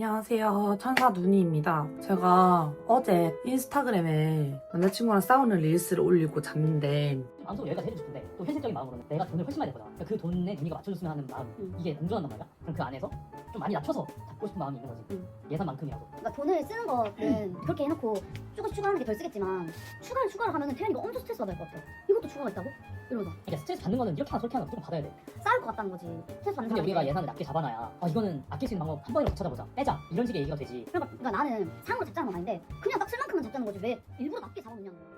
안녕하세요. 천사 누니입니다. 제가 어제 인스타그램에 남자친구랑 싸우는 릴스를 올리고 잤는데 마음속으로 여기까지 해주고 싶은데 또 현실적인 마음으로는 내가 돈을 훨씬 많이 벌거나 그 돈에 누니가 맞춰줬으면 하는 마음 이게 공존한단 말이야. 그럼 그 안에서 좀 많이 낮춰서 잡고 싶은 마음이 있는 거지. 예산만큼이라도. 그러니까 돈을 쓰는 거는 그렇게 해놓고 조금씩 추가하는 게 덜 쓰겠지만 추가를 하면은 태연이가 엄청 스트레스 받을 것 같아. 이것도 추가가 있다고? 이러면서 그러니까 스트레스 받는 거는 이렇게 하나 저렇게 하나 무조건 받아야 돼. 싸울 것 같다는 거지. 스트레스 받는 근데 우리가 사람이. 예산을 낮게 잡아놔야 이거는 아낄 수 있는 방법 한 번이라도 찾아보자. 빼자. 이런 식의 얘기가 되지. 그러니까 나는 상으로 잡자는 건 아닌데 그냥 딱 쓸 만큼만 잡자는 거지 왜 일부러 낮게 잡아놓냐는 거야.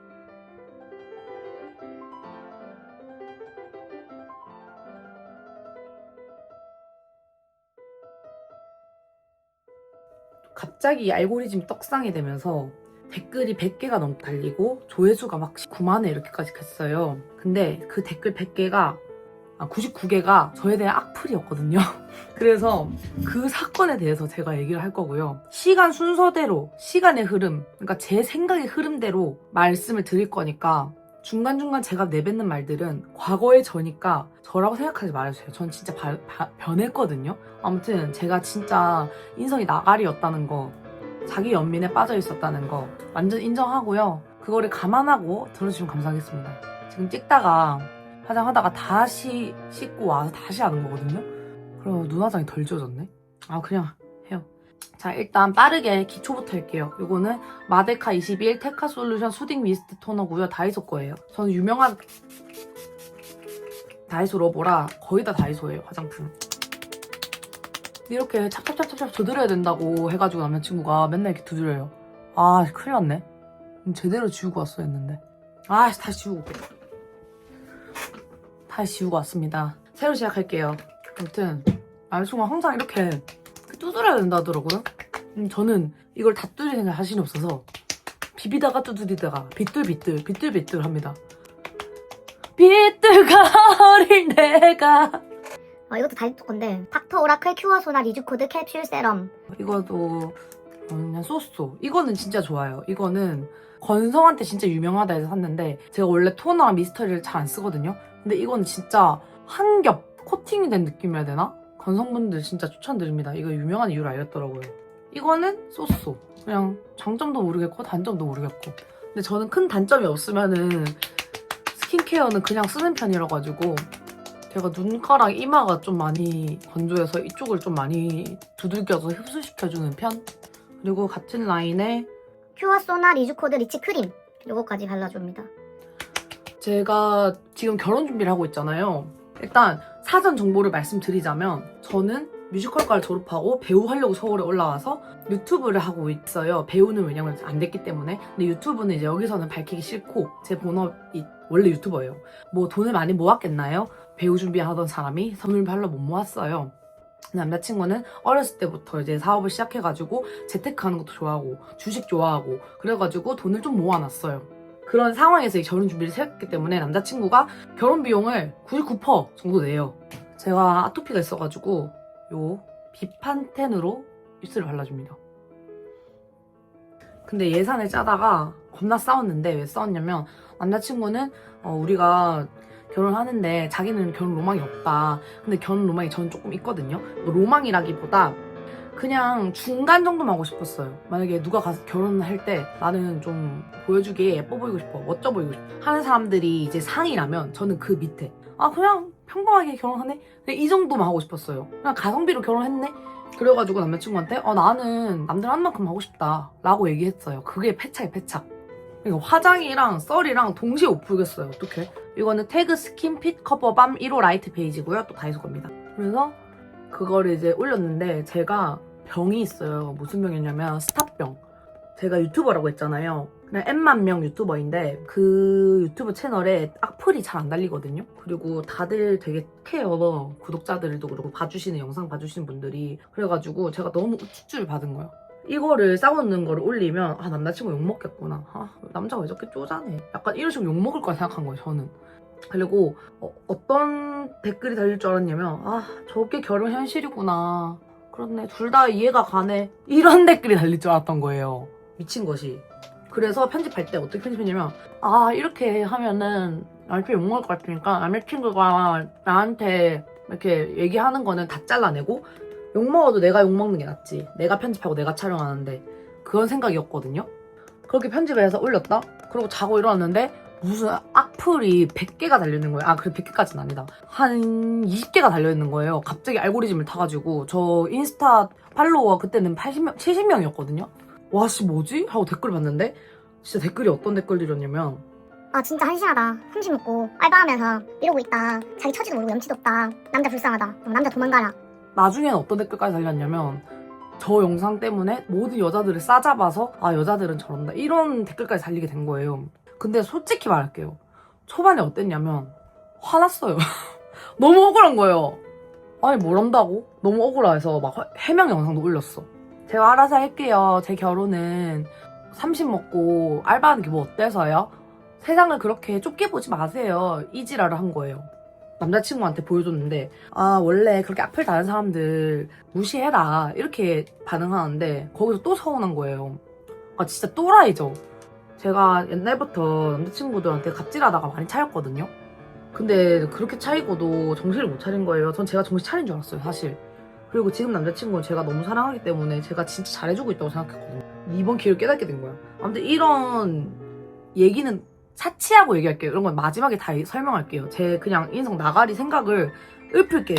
갑자기 알고리즘이 떡상이 되면서 댓글이 100개가 넘게 달리고 조회수가 막 9만회 이렇게까지 갔어요. 근데 그 댓글 100개가 99개가 저에 대한 악플이었거든요. 그래서 그 사건에 대해서 제가 얘기를 할 거고요. 시간 순서대로, 시간의 흐름, 그러니까 제 생각의 흐름대로 말씀을 드릴 거니까 중간중간 제가 내뱉는 말들은 과거의 저니까 저라고 생각하지 말아주세요. 전 진짜 변했거든요. 아무튼 제가 진짜 인성이 나가리였다는 거, 자기 연민에 빠져 있었다는 거 완전 인정하고요. 그거를 감안하고 들어주시면 감사하겠습니다. 지금 찍다가 화장하다가 다시 씻고 와서 다시 하는 거거든요. 그럼 눈화장이 덜 지워졌네? 그냥 해요. 자, 일단 빠르게 기초부터 할게요. 이거는 마데카 21 테카 솔루션 수딩 미스트 토너고요. 다이소 거예요. 저는 유명한 다이소 러버라 거의 다 다이소예요, 화장품. 이렇게 찹찹찹찹 두드려야 된다고 해가지고 남자친구가 맨날 이렇게 두드려요. 큰일 났네. 제대로 지우고 왔어야 했는데. 다시 지우고 올게. 다시 지우고 왔습니다. 새로 시작할게요. 아무튼 남자친구가 항상 이렇게 두드려야 된다 하더라고요. 저는 이걸 다 두드릴 생각 자신이 없어서 비비다가 두드리다가 비뚤비뚤 합니다. 비뚤거릴 내가. 이것도 다이소 건데 닥터 오라클 큐어 소나 리주코드 캡슐 세럼. 이것도 그냥 쏘쏘. 이거는 진짜 좋아요. 이거는 건성한테 진짜 유명하다 해서 샀는데 제가 원래 토너랑 미스터리를 잘 안 쓰거든요. 근데 이건 진짜 한 겹 코팅이 된 느낌이어야 되나? 건성분들 진짜 추천드립니다. 이거 유명한 이유를 알렸더라고요. 이거는 쏘쏘. 그냥 장점도 모르겠고 단점도 모르겠고. 근데 저는 큰 단점이 없으면은 스킨케어는 그냥 쓰는 편이라 가지고 제가 눈가랑 이마가 좀 많이 건조해서 이쪽을 좀 많이 두들겨서 흡수시켜주는 편. 그리고 같은 라인에 큐어 소나 리주코드 리치 크림. 요거까지 발라줍니다. 제가 지금 결혼 준비를 하고 있잖아요. 일단 사전 정보를 말씀드리자면 저는 뮤지컬과를 졸업하고 배우 하려고 서울에 올라와서 유튜브를 하고 있어요. 배우는 왜냐면 안 됐기 때문에. 근데 유튜브는 이제 여기서는 밝히기 싫고 제 본업이 원래 유튜버예요. 뭐 돈을 많이 모았겠나요? 배우 준비하던 사람이 돈을 별로 못 모았어요. 남자친구는 어렸을 때부터 이제 사업을 시작해가지고 재테크하는 것도 좋아하고 주식 좋아하고 그래가지고 돈을 좀 모아놨어요. 그런 상황에서 이 결혼 준비를 시작했기 때문에 남자친구가 결혼 비용을 99% 정도 내요. 제가 아토피가 있어가지고 요 비판텐으로 입술을 발라줍니다. 근데 예산을 짜다가 겁나 싸웠는데 왜 싸웠냐면 남자친구는 우리가 결혼하는데 자기는 결혼 로망이 없다. 근데 결혼 로망이 저는 조금 있거든요. 로망이라기보다 그냥 중간 정도만 하고 싶었어요. 만약에 누가 가서 결혼할 때 나는 좀 보여주기에 예뻐 보이고 싶어, 멋져 보이고 싶어 하는 사람들이 이제 상이라면 저는 그 밑에 그냥 평범하게 결혼하네? 이 정도만 하고 싶었어요. 그냥 가성비로 결혼했네? 그래가지고 남자친구한테 나는 남들 하는 만큼 하고 싶다 라고 얘기했어요. 그게 패착이에요, 패착. 그러니까 화장이랑 썰이랑 동시에 못 풀겠어요. 어떡해? 이거는 태그 스킨핏 커버밤 1호 라이트 베이지고요. 또 다이소 겁니다. 그래서 그거를 이제 올렸는데 제가 병이 있어요. 무슨 병이냐면 스탑병. 제가 유튜버라고 했잖아요. 그냥 N만 명 유튜버인데 그 유튜브 채널에 악플이 잘 안 달리거든요. 그리고 다들 되게 착해요. 구독자들도 그렇고 봐주시는 영상 봐주시는 분들이. 그래가지고 제가 너무 우쭈쭈를 받은 거예요. 이거를 싸우는 거를 올리면 남자친구 욕먹겠구나. 남자가 왜 저렇게 쪼잔해. 약간 이런 식으로 욕먹을 거라 생각한 거예요, 저는. 그리고 어떤 댓글이 달릴 줄 알았냐면 저게 결혼 현실이구나. 그렇네, 둘 다 이해가 가네. 이런 댓글이 달릴 줄 알았던 거예요. 미친 것이. 그래서 편집할 때 어떻게 편집했냐면 이렇게 하면은 남편이 욕먹을 것 같으니까 남자친구가 나한테 이렇게 얘기하는 거는 다 잘라내고 욕먹어도 내가 욕먹는 게 낫지. 내가 편집하고 내가 촬영하는데. 그런 생각이었거든요. 그렇게 편집을 해서 올렸다? 그러고 자고 일어났는데 무슨 악플이 100개가 달려있는 거예요. 아, 그래 100개까지는 아니다. 한 20개가 달려있는 거예요. 갑자기 알고리즘을 타가지고 저 인스타 팔로워 그때는 80명, 70명이었거든요. 와, 씨 뭐지? 하고 댓글 봤는데 진짜 댓글이 어떤 댓글들이었냐면 아 진짜 한심하다. hum심 먹고 알바하면서 이러고 있다. 자기 처지도 모르고 염치도 없다. 남자 불쌍하다. 남자 도망가라. 나중에는 어떤 댓글까지 달렸냐면 저 영상 때문에 모든 여자들을 싸잡아서 아 여자들은 저런다 이런 댓글까지 달리게 된 거예요. 근데 솔직히 말할게요. 초반에 어땠냐면 화났어요. 너무 억울한 거예요. 아니 뭘 한다고? 너무 억울해서 막 해명 영상도 올렸어. 제가 알아서 할게요. 제 결혼은 30 먹고 알바하는 게 뭐 어때서요? 세상을 그렇게 좁게 보지 마세요. 이 지랄을 한 거예요. 남자친구한테 보여줬는데 아 원래 그렇게 악플 다는 사람들 무시해라 이렇게 반응하는데 거기서 또 서운한 거예요. 아 진짜 또라이죠. 제가 옛날부터 남자친구들한테 갑질하다가 많이 차였거든요. 근데 그렇게 차이고도 정신을 못 차린 거예요. 전 제가 정신 차린 줄 알았어요 사실. 그리고 지금 남자친구는 제가 너무 사랑하기 때문에 제가 진짜 잘해주고 있다고 생각했거든요. 이번 기회를 깨닫게 된 거야. 아무튼 이런 얘기는 차치하고 얘기할게요. 이런 건 마지막에 다 설명할게요. 제 그냥 인성 나가리 생각을 읊을게요.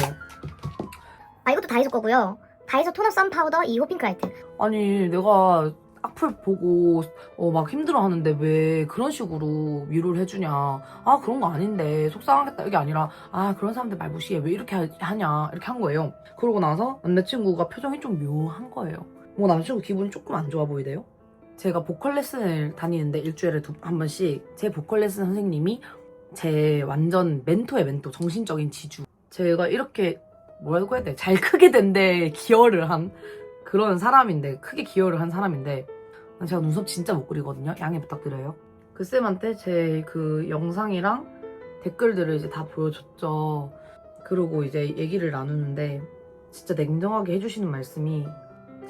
아 이것도 다이소 거고요. 다이소 토너 선 파우더 2호 핑크라이트. 아니 내가 악플 보고 막 힘들어하는데 왜 그런 식으로 위로를 해주냐. 아 그런 거 아닌데 속상하겠다 이게 아니라 아 그런 사람들 말 무시해 왜 이렇게 하냐 이렇게 한 거예요. 그러고 나서 남자친구가 표정이 좀 묘한 거예요. 뭐 남자친구 기분이 조금 안 좋아 보이대요. 제가 보컬 레슨을 다니는데 일주일에 한 번씩 제 보컬 레슨 선생님이 제 완전 멘토의 멘토, 정신적인 지주. 제가 이렇게 뭐라고 해야 돼? 잘 크게 된데 기여를 한 그런 사람인데 크게 기여를 한 사람인데 제가 눈썹 진짜 못 그리거든요. 양해 부탁드려요. 그 쌤한테 제 그 영상이랑 댓글들을 이제 다 보여줬죠. 그러고 이제 얘기를 나누는데 진짜 냉정하게 해주시는 말씀이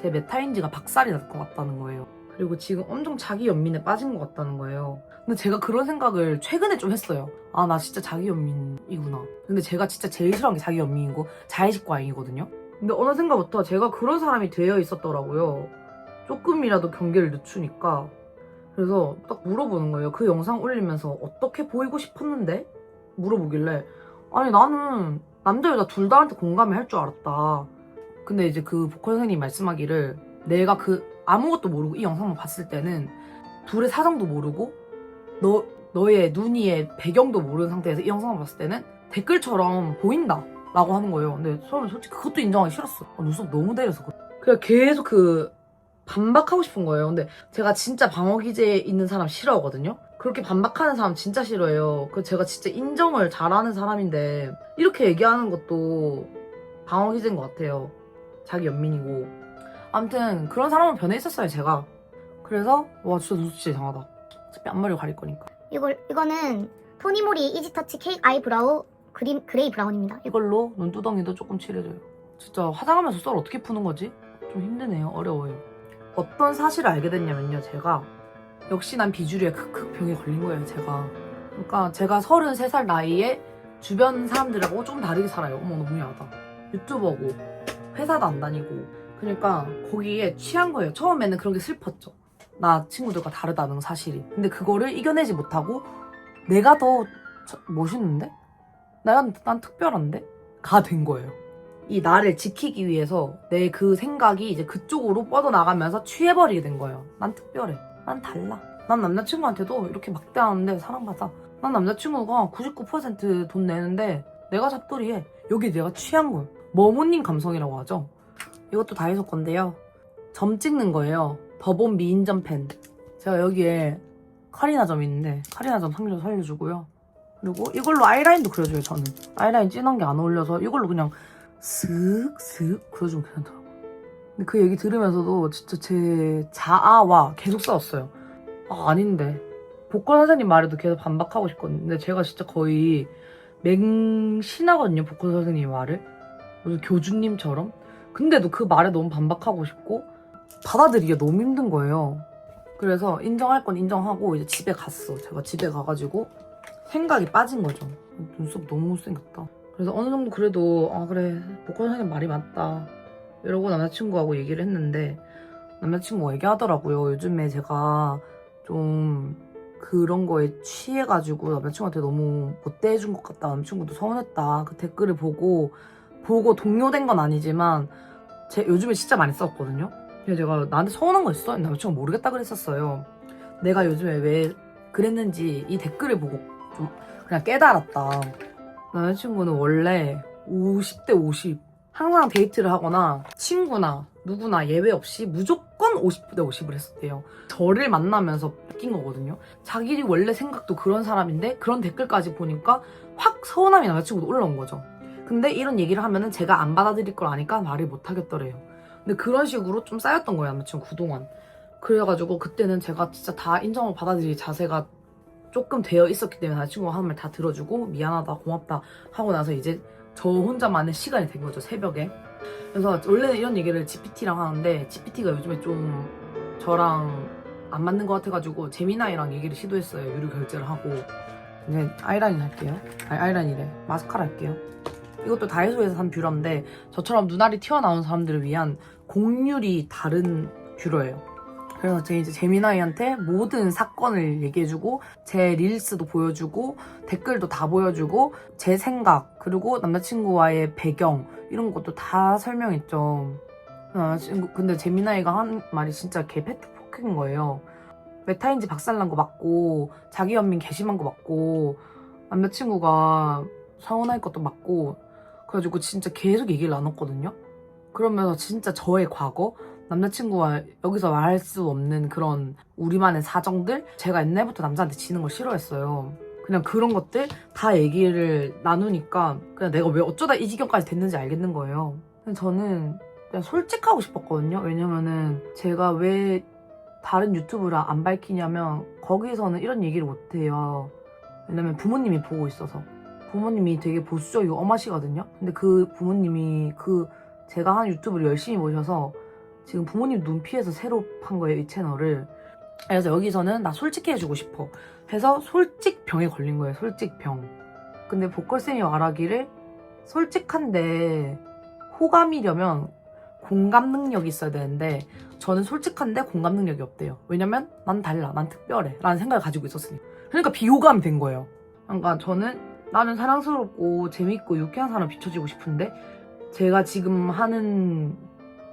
제 메타인지가 박살이 날 것 같다는 거예요. 그리고 지금 엄청 자기 연민에 빠진 것 같다는 거예요. 근데 제가 그런 생각을 최근에 좀 했어요. 아, 나 진짜 자기 연민이구나. 근데 제가 진짜 제일 싫어하는 게 자기 연민이고 자의식과잉이거든요. 근데 어느샌가부터 제가 그런 사람이 되어 있었더라고요. 조금이라도 경계를 늦추니까. 그래서 딱 물어보는 거예요. 그 영상 올리면서 어떻게 보이고 싶었는데? 물어보길래 아니 나는 남자 여자 둘 다한테 공감을 할 줄 알았다. 근데 이제 그 보컬 선생님이 말씀하기를 내가 아무것도 모르고 이 영상만 봤을 때는 둘의 사정도 모르고 너의 눈이의 배경도 모르는 상태에서 이 영상만 봤을 때는 댓글처럼 보인다 라고 하는 거예요. 근데 저는 솔직히 그것도 인정하기 싫었어. 눈썹 너무 내려서 그냥 계속 반박하고 싶은 거예요. 근데 제가 진짜 방어 기제에 있는 사람 싫어하거든요. 그렇게 반박하는 사람 진짜 싫어해요. 제가 진짜 인정을 잘하는 사람인데 이렇게 얘기하는 것도 방어 기제인 것 같아요. 자기 연민이고. 아무튼 그런 사람은 변해 있었어요 제가. 그래서 와 진짜 눈썹 진짜 이상하다. 어차피 앞머리 가릴 거니까. 이거는 토니모리 이지터치 케이크 아이 브라우 그레이 브라운입니다. 이걸로 눈두덩이도 조금 칠해줘요. 진짜 화장하면서 썰 어떻게 푸는 거지? 좀 힘드네요. 어려워요. 어떤 사실을 알게 됐냐면요. 제가 역시 난 비주류에 크크 병에 걸린 거예요. 그러니까 제가 33살 나이에 주변 사람들하고 좀 다르게 살아요. 어머 너무 야하다. 유튜버고 회사도 안 다니고 그러니까 거기에 취한 거예요. 처음에는 그런 게 슬펐죠. 나 친구들과 다르다는 사실이. 근데 그거를 이겨내지 못하고 내가 더 멋있는데? 난 특별한데? 가 된 거예요. 이 나를 지키기 위해서 내 그 생각이 이제 그쪽으로 뻗어나가면서 취해버리게 된 거예요. 난 특별해. 난 달라. 난 남자친구한테도 이렇게 막대하는데 사랑받아. 난 남자친구가 99% 돈 내는데 내가 잡돌이해. 여기 내가 취한 거예요. 머모님 감성이라고 하죠. 이것도 다이소 건데요. 점 찍는 거예요. 더본 미인점 펜. 제가 여기에 카리나 점 있는데 카리나 점 상점 살려주고요. 그리고 이걸로 아이라인도 그려줘요. 저는 아이라인 진한 게 안 어울려서 이걸로 그냥 슥슥 그려주면 괜찮더라고요. 근데 그 얘기 들으면서도 진짜 제 자아와 계속 싸웠어요. 아 아닌데 보컬 선생님 말에도 계속 반박하고 싶거든요. 근데 제가 진짜 거의 맹신하거든요. 보컬 선생님 말을 무슨 교주님처럼. 근데도 그 말에 너무 반박하고 싶고 받아들이기가 너무 힘든 거예요. 그래서 인정할 건 인정하고 이제 집에 갔어. 제가 집에 가가지고 생각이 빠진 거죠. 눈썹 너무 못생겼다. 그래서 어느 정도 그래도 아 그래 보컬 선생님 말이 맞다. 이러고 남자친구하고 얘기를 했는데 남자친구가 얘기하더라고요. 요즘에 제가 좀 그런 거에 취해가지고 남자친구한테 너무 못 대해준 것 같다. 남자친구도 서운했다. 그 댓글을 보고 동요된 건 아니지만 요즘에 진짜 많이 썼거든요. 그래서 제가 나한테 서운한 거 있어? 남자친구가 모르겠다 그랬었어요. 내가 요즘에 왜 그랬는지 이 댓글을 보고 좀 그냥 깨달았다. 남자친구는 원래 50대 50 항상 데이트를 하거나 친구나 누구나 예외 없이 무조건 50대 50을 했었대요. 저를 만나면서 바뀐 거거든요. 자기 원래 생각도 그런 사람인데 그런 댓글까지 보니까 확 서운함이 남자친구도 올라온 거죠. 근데 이런 얘기를 하면은 제가 안 받아들일 걸 아니까 말을 못 하겠더래요. 근데 그런 식으로 좀 쌓였던 거예요, 남자친구 그동안. 그래가지고 그때는 제가 진짜 다 인정을 받아들일 자세가 조금 되어 있었기 때문에 남자친구가 하는 말 다 들어주고 미안하다 고맙다 하고 나서 이제 저 혼자만의 시간이 된 거죠, 새벽에. 그래서 원래는 이런 얘기를 GPT랑 하는데 GPT가 요즘에 좀 저랑 안 맞는 것 같아가지고 제미나이랑 얘기를 시도했어요. 유료 결제를 하고. 이제 아이라인 할게요. 아이라인이래. 마스카라 할게요. 이것도 다이소에서 산 뷰러인데 저처럼 눈알이 튀어나온 사람들을 위한 곡률이 다른 뷰러예요. 그래서 이제 제미나이한테 모든 사건을 얘기해주고 제 릴스도 보여주고 댓글도 다 보여주고 제 생각 그리고 남자친구와의 배경 이런 것도 다 설명했죠. 근데 제미나이가 한 말이 진짜 개 팩트 폭행인 거예요. 메타인지 박살난 거 맞고 자기 연민 개심한 거 맞고 남자친구가 서운할 것도 맞고 그래가지고 진짜 계속 얘기를 나눴거든요. 그러면서 진짜 저의 과거 남자친구와 여기서 말할 수 없는 그런 우리만의 사정들 제가 옛날부터 남자한테 지는 걸 싫어했어요. 그냥 그런 것들 다 얘기를 나누니까 그냥 내가 왜 어쩌다 이 지경까지 됐는지 알겠는 거예요. 저는 그냥 솔직하고 싶었거든요. 왜냐면은 제가 왜 다른 유튜브를 안 밝히냐면 거기서는 이런 얘기를 못해요. 왜냐면 부모님이 보고 있어서. 부모님이 되게 보수적이고 엄하시거든요. 근데 그 부모님이 제가 한 유튜브를 열심히 보셔서 지금 부모님 눈 피해서 새로 판 거예요, 이 채널을. 그래서 여기서는 나 솔직히 해주고 싶어 해서 솔직병에 걸린 거예요, 솔직병. 근데 보컬쌤이 말하기를 솔직한데 호감이려면 공감 능력이 있어야 되는데 저는 솔직한데 공감 능력이 없대요. 왜냐면 난 달라, 난 특별해 라는 생각을 가지고 있었으니까. 그러니까 비호감이 된 거예요. 그러니까 나는 사랑스럽고 재밌고 유쾌한 사람 비춰지고 싶은데 제가 지금 하는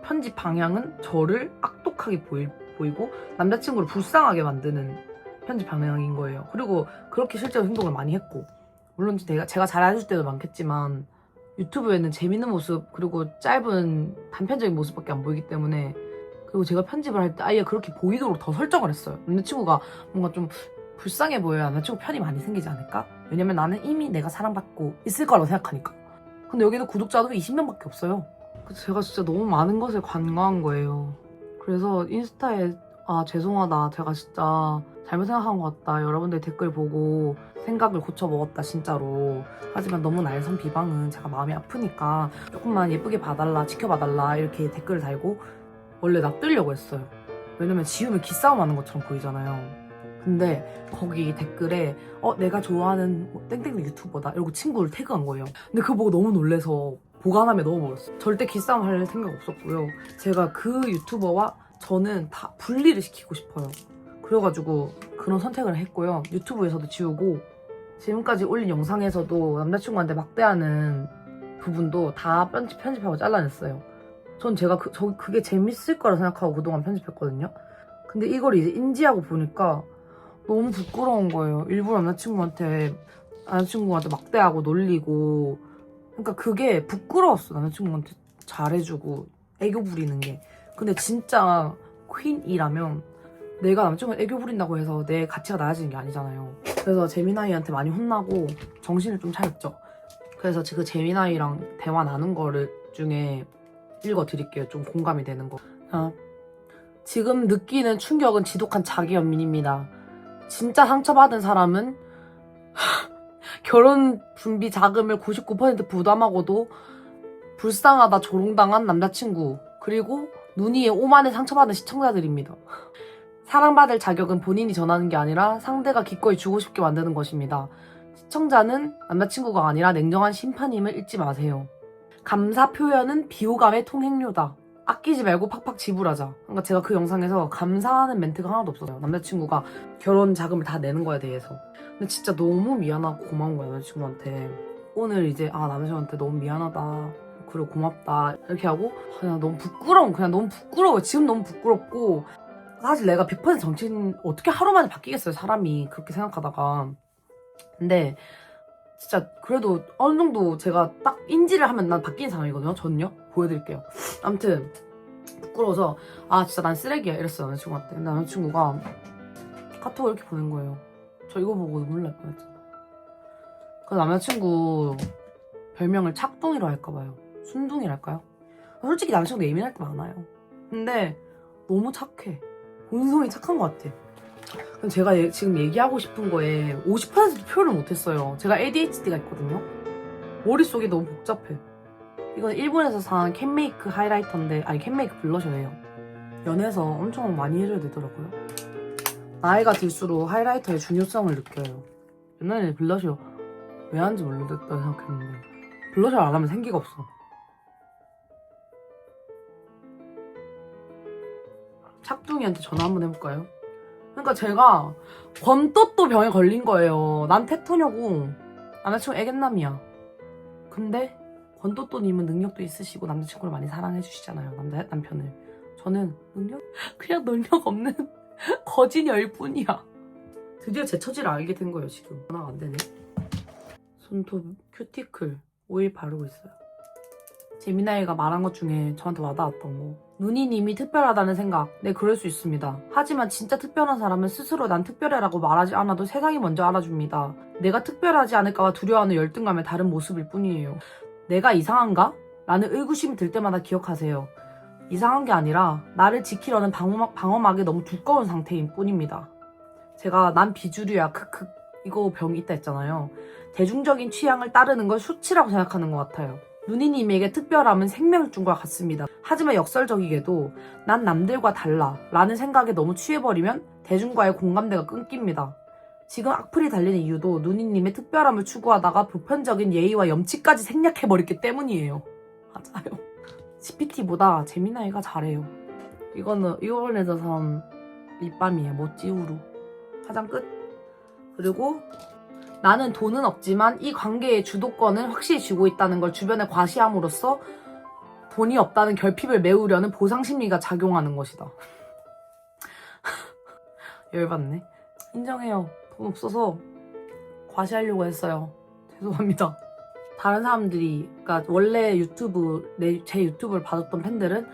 편집 방향은 저를 악독하게 보이고 남자친구를 불쌍하게 만드는 편집 방향인 거예요. 그리고 그렇게 실제로 행동을 많이 했고 물론 제가 잘해줄 때도 많겠지만 유튜브에는 재밌는 모습 그리고 짧은 단편적인 모습밖에 안 보이기 때문에 그리고 제가 편집을 할 때 아예 그렇게 보이도록 더 설정을 했어요. 남자친구가 뭔가 좀 불쌍해 보여야 남자친구 편이 많이 생기지 않을까? 왜냐면 나는 이미 내가 사랑받고 있을 거라고 생각하니까. 근데 여기는 구독자도 20명밖에 없어요. 그래서 제가 진짜 너무 많은 것을 관광한 거예요. 그래서 인스타에 죄송하다, 제가 진짜 잘못 생각한 것 같다, 여러분들 댓글 보고 생각을 고쳐 먹었다 진짜로. 하지만 너무 날선 비방은 제가 마음이 아프니까 조금만 예쁘게 봐달라, 지켜봐달라 이렇게 댓글을 달고 원래 놔두려고 했어요. 왜냐면 지우면 기싸움 하는 것처럼 보이잖아요. 근데 거기 댓글에 내가 좋아하는 땡땡 유튜버다 이러고 친구를 태그한 거예요. 근데 그거 보고 너무 놀래서 보관함에 넣어버렸어요. 절대 기싸움 할 생각 없었고요. 제가 그 유튜버와 저는 다 분리를 시키고 싶어요. 그래가지고 그런 선택을 했고요. 유튜브에서도 지우고 지금까지 올린 영상에서도 남자친구한테 막대하는 부분도 다 편집하고 잘라냈어요. 전 제가 그게 재밌을 거라 생각하고 그동안 편집했거든요. 근데 이걸 이제 인지하고 보니까 너무 부끄러운 거예요. 일부러 남자친구한테 막대하고 놀리고. 그러니까 그게 부끄러웠어. 남자친구한테 잘해주고 애교 부리는 게. 근데 진짜 퀸이라면 내가 남자친구한테 애교 부린다고 해서 내 가치가 낮아지는 게 아니잖아요. 그래서 제미나이한테 많이 혼나고 정신을 좀 차렸죠. 그래서 그 제미나이랑 대화 나눈 거를 중에 읽어드릴게요. 좀 공감이 되는 거. 지금 느끼는 충격은 지독한 자기연민입니다. 진짜 상처받은 사람은 결혼 준비 자금을 99% 부담하고도 불쌍하다 조롱당한 남자친구, 그리고 눈이에 오만에 상처받은 시청자들입니다. 사랑받을 자격은 본인이 전하는 게 아니라 상대가 기꺼이 주고 싶게 만드는 것입니다. 시청자는 남자친구가 아니라 냉정한 심판임을 잊지 마세요. 감사 표현은 비호감의 통행료다. 아끼지 말고 팍팍 지불하자. 그러니까 제가 그 영상에서 감사하는 멘트가 하나도 없었어요. 남자친구가 결혼 자금을 다 내는 거에 대해서. 근데 진짜 너무 미안하고 고마운 거야, 남자친구한테. 오늘 이제 남자친구한테 너무 미안하다. 그리고 고맙다. 이렇게 하고 그냥 너무 부끄러워. 지금 너무 부끄럽고 사실 내가 100% 정치인 어떻게 하루 만에 바뀌겠어요, 사람이. 그렇게 생각하다가. 근데 진짜 그래도 어느 정도 제가 딱 인지를 하면 난 바뀌는 사람이거든요. 저는요. 보여드릴게요. 아무튼 부끄러워서 진짜 난 쓰레기야 이랬어요, 남자친구한테. 근데 남자친구가 카톡을 이렇게 보낸 거예요. 저 이거 보고 눈물 날 뻔했잖아. 그 남자친구 별명을 착둥이로 할까봐요. 순둥이랄까요? 솔직히 남자친구 예민할 때 많아요. 근데 너무 착해. 본성이 착한 것 같아. 제가 지금 얘기하고 싶은 거에 50%도 표현을 못했어요. 제가 ADHD가 있거든요. 머릿속이 너무 복잡해. 이건 일본에서 산 캔메이크 하이라이터인데 캔메이크 블러셔예요. 연해서 엄청 많이 해줘야 되더라고요. 나이가 들수록 하이라이터의 중요성을 느껴요. 옛날에 블러셔 왜 하는지 모르겠다 생각했는데 블러셔를 안 하면 생기가 없어. 착둥이한테 전화 한번 해볼까요? 그러니까 제가 권또또 병에 걸린 거예요. 난 테토녀고 남자친구 애견남이야. 근데 권또또님은 능력도 있으시고 남자친구를 많이 사랑해주시잖아요. 남편을. 저는 그냥 능력 없는 거진열 뿐이야. 드디어 제 처지를 알게 된 거예요, 지금. 전화가 안 되네. 손톱 큐티클 오일 바르고 있어요. 재미나이가 말한 것 중에 저한테 와닿았던 거. 누니님이 특별하다는 생각. 네, 그럴 수 있습니다. 하지만 진짜 특별한 사람은 스스로 난 특별해라고 말하지 않아도 세상이 먼저 알아줍니다. 내가 특별하지 않을까봐 두려워하는 열등감의 다른 모습일 뿐이에요. 내가 이상한가? 라는 의구심이 들 때마다 기억하세요. 이상한 게 아니라 나를 지키려는 방어막이 너무 두꺼운 상태인 뿐입니다. 제가 난 비주류야 크크 이거 병이 있다 했잖아요. 대중적인 취향을 따르는 걸 수치라고 생각하는 것 같아요. 누니님에게 특별함은 생명을 준 것 같습니다. 하지만 역설적이게도 난 남들과 달라 라는 생각에 너무 취해버리면 대중과의 공감대가 끊깁니다. 지금 악플이 달리는 이유도 누니님의 특별함을 추구하다가 보편적인 예의와 염치까지 생략해버렸기 때문이에요. 맞아요. CPT보다 재미나이가 잘해요. 이거는 일본에서 산 립밤이에요. 모찌우루. 화장 끝. 그리고 나는 돈은 없지만 이 관계의 주도권을 확실히 쥐고 있다는 걸 주변에 과시함으로써 돈이 없다는 결핍을 메우려는 보상심리가 작용하는 것이다. 열받네. 인정해요. 돈 없어서 과시하려고 했어요. 죄송합니다. 다른 사람들이 그러니까 원래 제 유튜브를 봐줬던 팬들은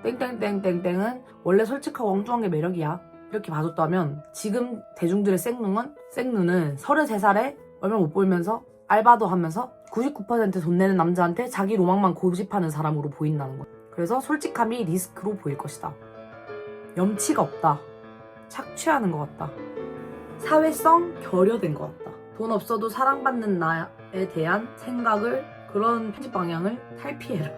땡땡땡땡땡은 원래 솔직하고 엉뚱한 게 매력이야 이렇게 봐줬다면 지금 대중들의 생눈은 33살에 얼마 못 벌면서 알바도 하면서 99% 돈 내는 남자한테 자기 로망만 고집하는 사람으로 보인다는 거야. 그래서 솔직함이 리스크로 보일 것이다. 염치가 없다. 착취하는 것 같다. 사회성 결여된 것 같다. 돈 없어도 사랑받는 나에 대한 생각을 그런 편집 방향을 탈피해라.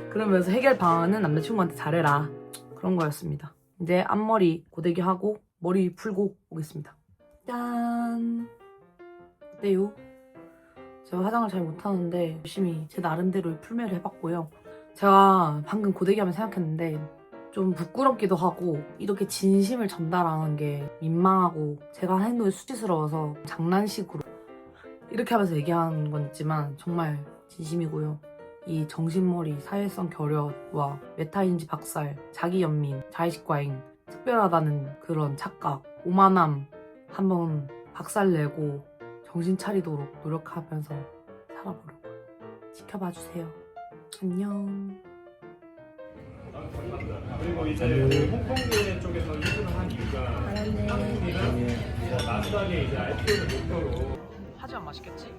그러면서 해결 방안은 남자친구한테 잘해라. 그런 거였습니다. 이제 앞머리 고데기 하고 머리 풀고 오겠습니다. 짠! 어때요? 제가 화장을 잘 못하는데 열심히 제 나름대로의 풀메를 해봤고요. 제가 방금 고데기 하면 생각했는데 좀 부끄럽기도 하고 이렇게 진심을 전달하는 게 민망하고 제가 한 행동이 수치스러워서 장난식으로 이렇게 하면서 얘기하는 건 있지만 정말 진심이고요. 이 정신머리, 사회성 결여와 메타인지 박살, 자기연민, 자의식과잉, 특별하다는 그런 착각, 오만함 한번 박살내고 정신 차리도록 노력하면서 살아보려고요. 지켜봐주세요. 안녕. 그리고 이제 홍콩계 쪽에서 1등을 한 이유가 한국이랑 나스닥에 이제 IPO를 목표로 하지만 맛있겠지?